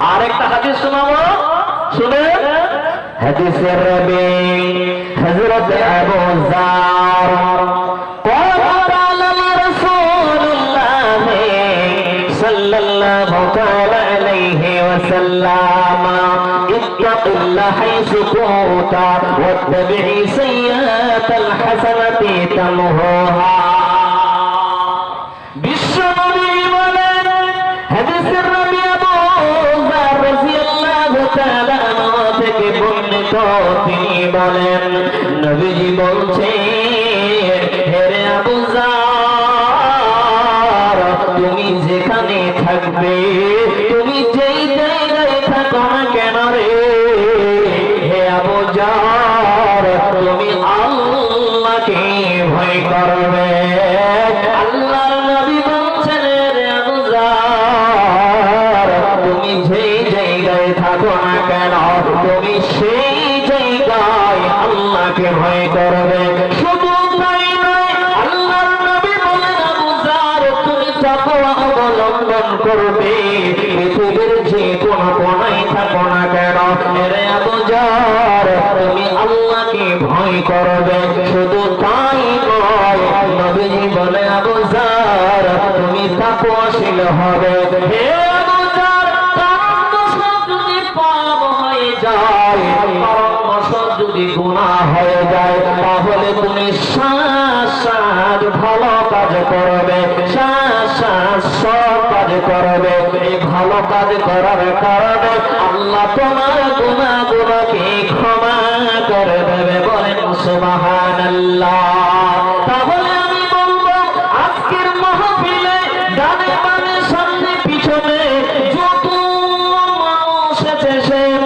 আরেকটা হাদিস শোনাবো, শুনেন। হাদিসের রাবি হযরত আবু যার قال رسول الله صلى الله عليه وسلم اتق الله حيث كنت واتبع سيئات الحسنة تمحوها বিশ্বনবী বলেন, হাদিসের রাবি আবু যার রাদিয়াল্লাহু তাআলা আনহু থেকে বর্ণিত, তিনি বলেন নবীজি বলছেন, হে আবু যার, তুমি যেখানে থাকবে, তুমি যেই জায়গায় থাকো না কেন রে, হে আবু যার, তুমি আল্লাহকে ভয় করবে। আল্লাহর নবী বলছেন, রে আবু যার, তুমি যেই জায়গায় থাকো না কেন, তুমি সেই জায়গায় আল্লাহকে ভয় করবে। শুধু তাই নয়, আল্লাহর নবী বলেন, আবু যার, তুমি তাকওয়া অবলম্বন করবে, পৃথিবীর যে কোন কোণায় থাকো না কেন, রে আবু যার, তুমি আল্লাহকে ভয় করবে। শুধু তাই নয়, নবীজি বলে, আবু যার, তুমি তাকওয়াশীল হবে। হে আবু যার, যদি পাপ হয়ে যায়, যদি গুনাহ হয়ে যায়, তাহলে তুমি সাথ ভালো কাজ করবে, সাথ সৎ কাজ করবে। এই ভালো কাজ করার কারণে আল্লাহ তোমার গুনাহগুলোকে ক্ষমা করে দেবে। বলেন সুবহানাল্লাহ। তাহলে আমি বলবো, আজকের মাহফিলে ডানে বামে সামনে পিছনে যত মানুষ এসেছেন,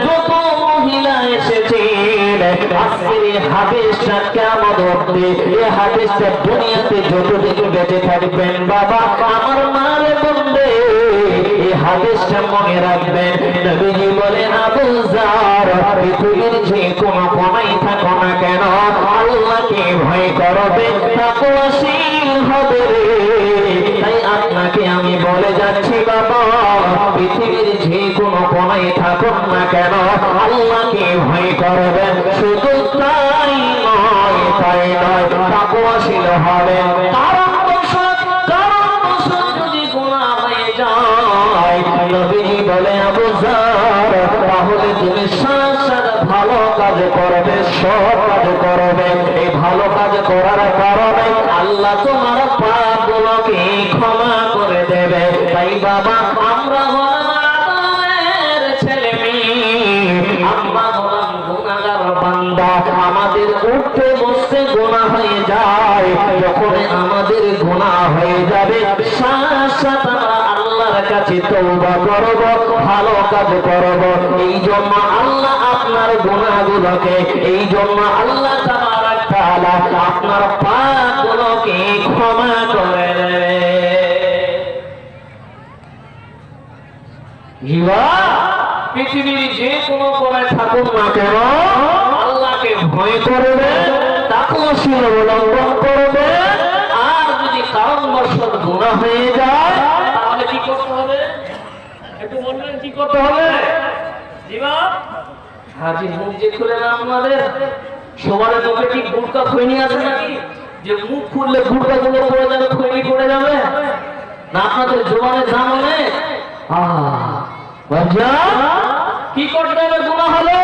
যত মহিলা এসেছেন, আজকের এই হাদিসটা কিয়ামত অবধি, এই হাদিসটা দুনিয়াতে যতদিন বেঁচে থাকবেন, বাবা আমার মারে বলবে, এই হাদিসটা মনে রাখবেন। নবীজি বলেন, আবু যার, পৃথিবীর যে কোন কোণায় থাকো না কেন, আল্লাহকে ভয় করবে, তাকওয়াশীল হবে রে। তাই আপনাকে আমি বলে যাচ্ছি বাবা, পৃথিবীর যে কোন কোণায় থাকুন না কেন, আল্লাহকে ভয় করবেন। শুধু তাই নয়, তাকওয়াশীল হবে। কারণ যদি গুনাহ হয়ে যায়, নবীজি বলে, আবু যার, তাহলে তুমি সাথে ভালো কাজ করবে, সৎ কাজ করবে। এই ভালো কাজ করার কারণে আল্লাহ তোমার পাপগুলোকে ক্ষমা করে দেবে। তাই বাবা, আমরা হলাম ছেলে মেয়ে, আমরা হলাম গুনাহগার বান্দা, আমাদের উঠতে বসতে গুনাহ হয়ে যায়। যখন আমাদের গুনাহ হয়ে যাবে, সাথে আমরা আল্লাহর কাছে তওবা করব, ভালো কাজ করব। এই জন্য আল্লাহ আপনার গুনাহগুলোকে, এই জন্য আল্লাহ তাবারক তাআলা আপনার পাপগুলোকে ক্ষমা করে দেবে। জিবা, পৃথিবীর যে কোনো কোণায় থাকুন না কেন, আল্লাহকে ভয় করবে, তাকওয়াশীল অবলম্বন করবে। আর যদি কারণবশত গুনাহ হয়ে যায়, তাহলে কি করতে হবে? একটু বলবেন কি করতে হবে? জিবা, হাজি মুখ যে খুলে না আপনাদের, সবার মুখে কি গুটকা খৈনি আছে নাকি? যে মুখ খুললে গুটকা গুলো পড়ে যাবে, খৈনি পড়ে যাবে না? আপনাদের জোবানে জাম অনেক। কি করতে হবে? গুনাহ হলো